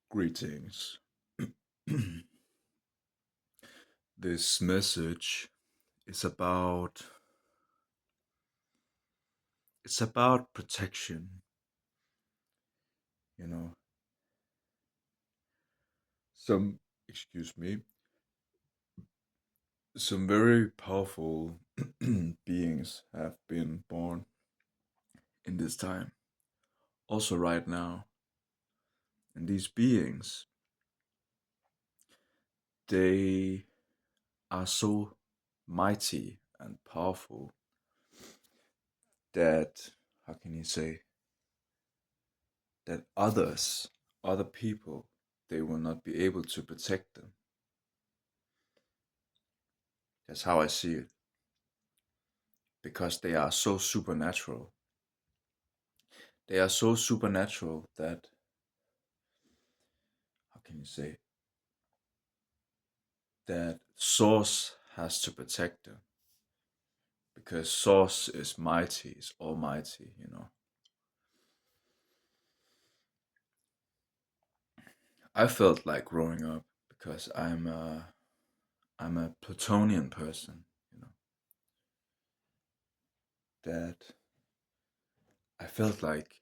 Greetings. This message is about protection, you know. Some excuse me, some very powerful beings have been born in this time, also right now. And these beings, they are so mighty and powerful that how can you say that other people, they will not be able to protect them. That's how I see it. Because they are so supernatural. They are so supernatural that, how can you say, that Source has to protect them. Because Source is mighty, is almighty. I felt like growing up because I'm a Plutonian person, that I felt like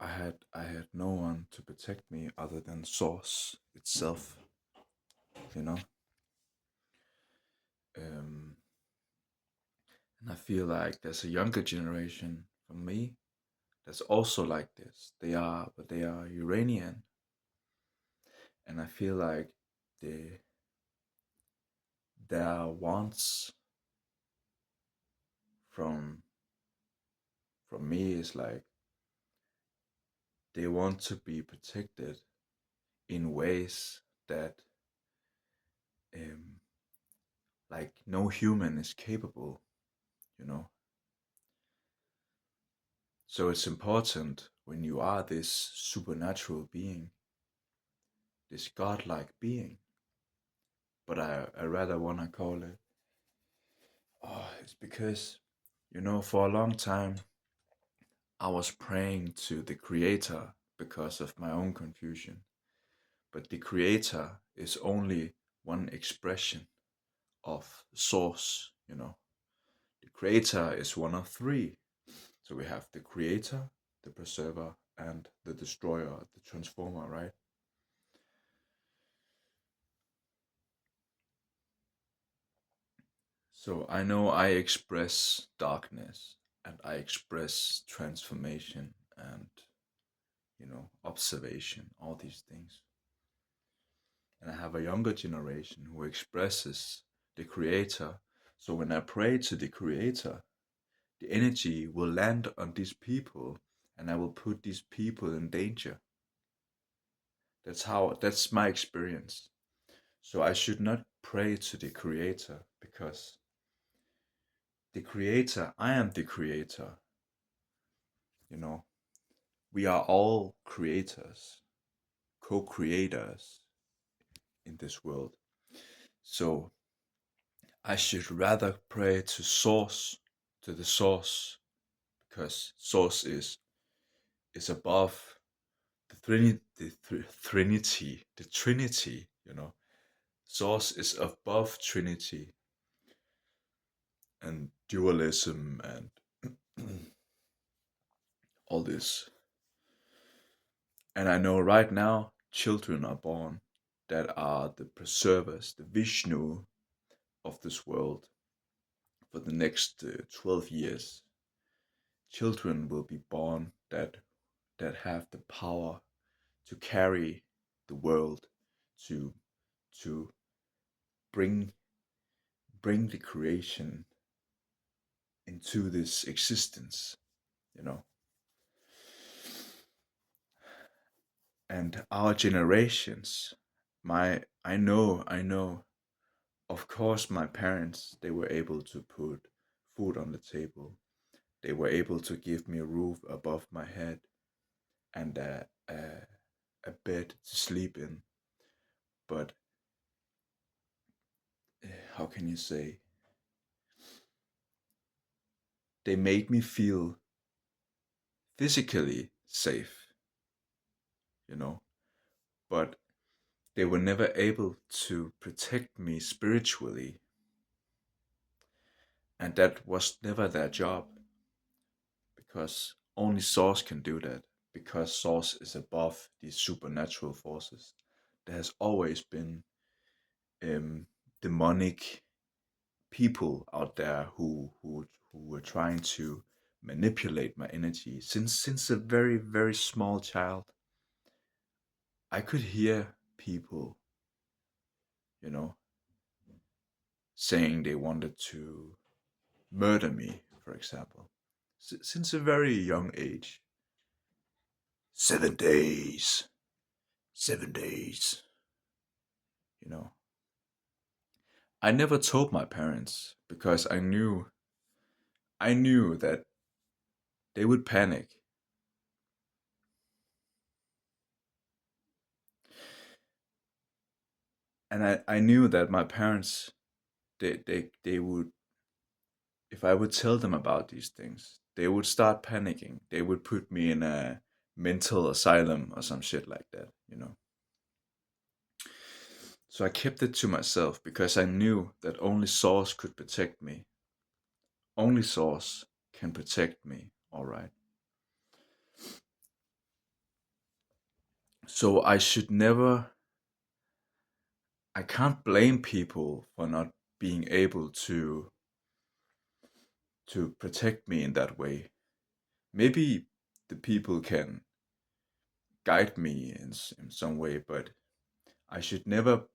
I had no one to protect me other than Source itself. Um, and I feel like there's a younger generation from me that's also like this. But they are Uranian, and I feel like they their wants from from me is like they want to be protected in ways that um like no human is capable. So it's important when you are this supernatural being, this godlike being, but I rather wanna call it. Oh, it's because for a long time I was praying to the Creator because of my own confusion. But the Creator is only one expression of Source. The Creator is one of three. So we have the Creator, the Preserver, and the Destroyer, the Transformer, right? So I know I express darkness and I express transformation and observation, all these things. And I have a younger generation who expresses the Creator. So when I pray to the Creator, the energy will land on these people and I will put these people in danger. That's my experience. So I should not pray to the Creator because the Creator, I am the Creator. You know, we are all creators, co creators in this world. So I should rather pray to Source, to the Source, because Source is above the Trinity. Source is above Trinity and dualism and all this. And I know right now children are born that are the preservers, the Vishnu of this world for the next 12 years. Children will be born that have the power to carry the world, to to bring bring the creation into this existence, you know. And our generations, I know, of course my parents, they were able to put food on the table. They were able to give me a roof above my head and a bed to sleep in. But how can you say? They made me feel physically safe, you know. but they were never able to protect me spiritually, and that was never their job, because only Source can do that, because Source is above these supernatural forces. There has always been um, demonic people out there who were trying to manipulate my energy since a very very small child. I could hear people, you know, saying they wanted to murder me, for example, since a very young age. 7 days, 7 days, you know. I never told my parents because I knew that they would panic. And I knew that my parents, they would, if I would tell them about these things, they would start panicking. They would put me in a mental asylum or some shit like that. So I kept it to myself because I knew that only Source could protect me. Only Source can protect me, alright? So I can't blame people for not being able to protect me in that way. Maybe the people can guide me in some way, but I should never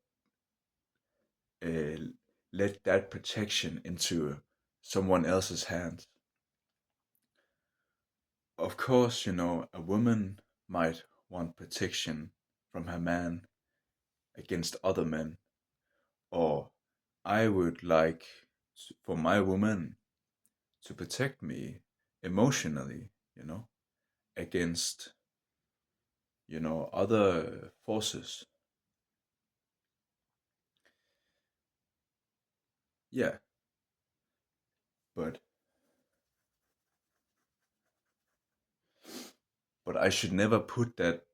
uh, let that protection into someone else's hands. Of course, a woman might want protection from her man against other men, or I would like for my woman to protect me emotionally, against, other forces. Yeah, but I should never put that,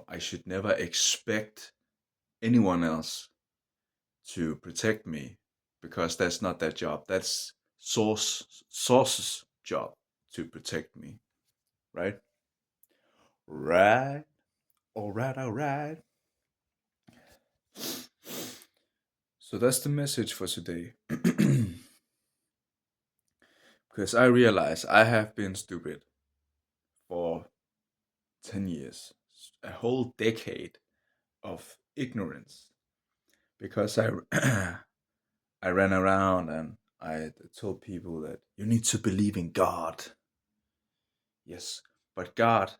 I should never expect anyone else to protect me, because that's not their job. That's Source's job to protect me, right? Right. All right, all right. So that's the message for today. Because I realize I have been stupid for 10 years, a whole decade of ignorance. Because I ran around and I told people that you need to believe in God. Yes, but God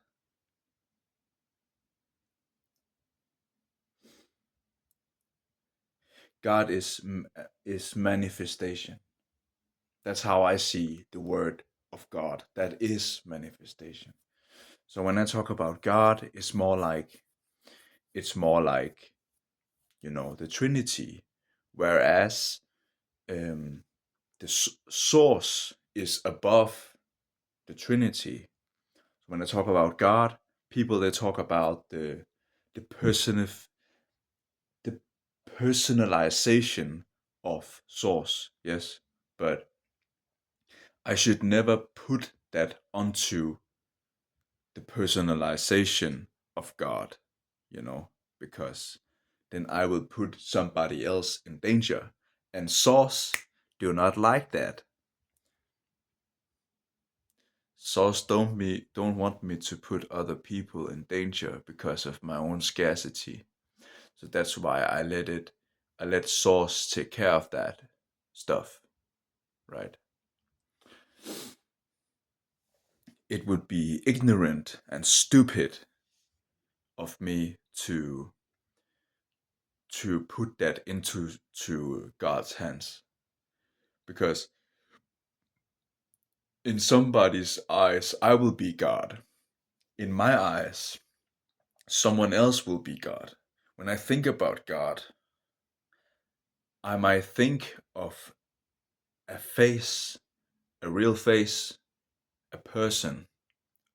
is manifestation. That's how I see the word of God. That is manifestation. So when I talk about God, it's more like the Trinity, whereas the source is above the Trinity. When I talk about God, people they talk about the the personalization of source. Yes, but I should never put that onto the personalization of God, you know, because then I will put somebody else in danger. And Source do not like that. Source don't want me to put other people in danger because of my own scarcity. So that's why I let Source take care of that stuff, right? It would be ignorant and stupid of me to put that into to God's hands, because in somebody's eyes I will be God. In my eyes, someone else will be God. When I think about God, I might think of a face, a real face, a person.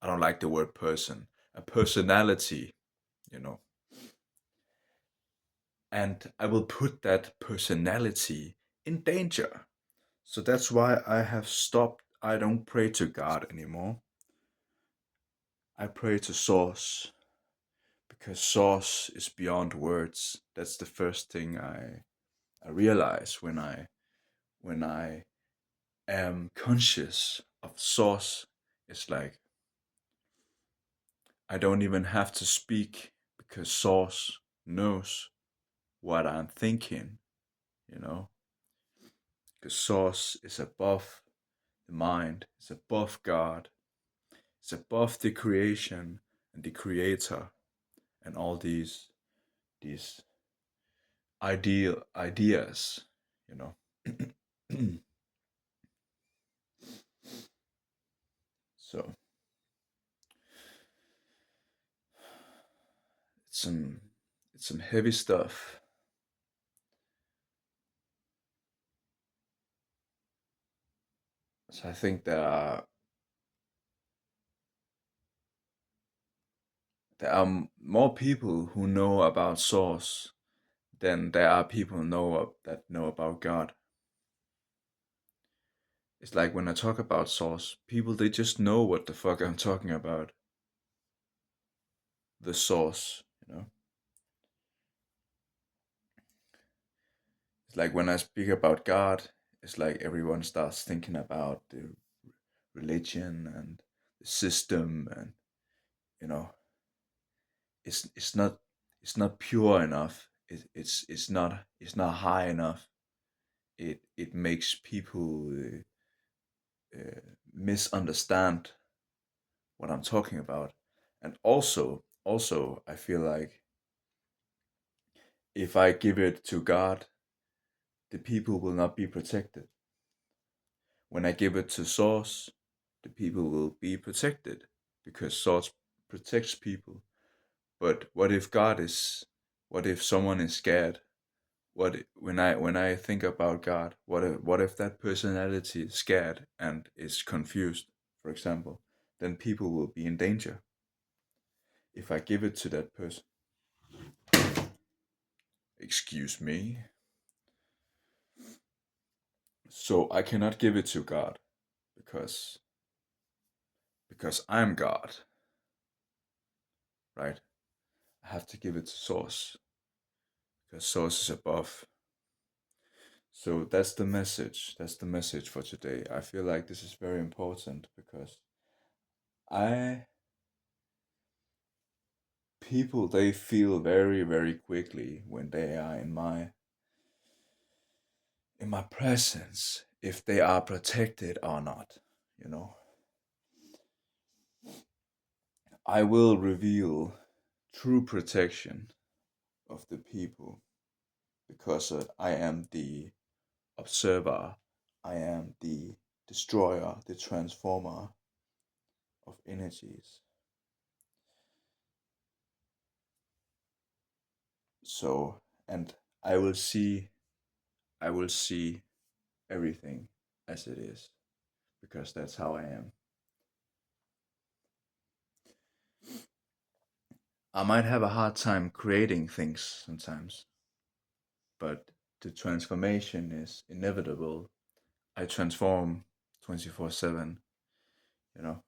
I don't like the word person, a personality, you know. and I will put that personality in danger. So that's why I have stopped. I don't pray to God anymore. I pray to Source, because Source is beyond words. That's the first thing I realize when I am conscious of Source. It's like I don't even have to speak, because Source knows what I'm thinking, you know? Because Source is above the mind, it's above God, it's above the creation and the creator and all these ideas, you know. So it's some heavy stuff. So I think there are more people who know about Source than there are people that know about God. It's like when I talk about Source, people they just know what the fuck I'm talking about. The Source, you know. It's like when I speak about God, it's like everyone starts thinking about the religion and the system, and you know, it's not pure enough. It's not high enough. It makes people misunderstand what I'm talking about. And also I feel like if I give it to God, the people will not be protected. When I give it to Source, the people will be protected, because Source protects people. But what if someone is scared? When I think about God, what if that personality is scared and is confused, for example, then people will be in danger if I give it to that person. Excuse me. So I cannot give it to God, because I'm God, right? I have to give it to Source, because Source is above. So that's the message. That's the message for today. I feel like this is very important, because I people they feel very very quickly when they are in my presence, if they are protected or not, you know. I will reveal true protection of the people, because I am the observer, I am the destroyer, the transformer of energies. So, and I will see I will see everything as it is, because that's how I am. I might have a hard time creating things sometimes, but the transformation is inevitable. I transform 24/7, you know,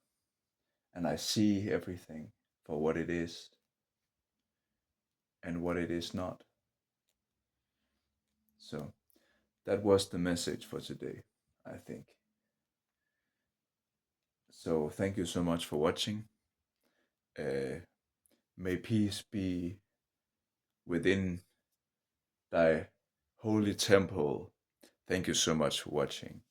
and I see everything for what it is and what it is not. So that was the message for today, I think. So thank you so much for watching. Uh, may peace be within thy holy temple. Thank you so much for watching.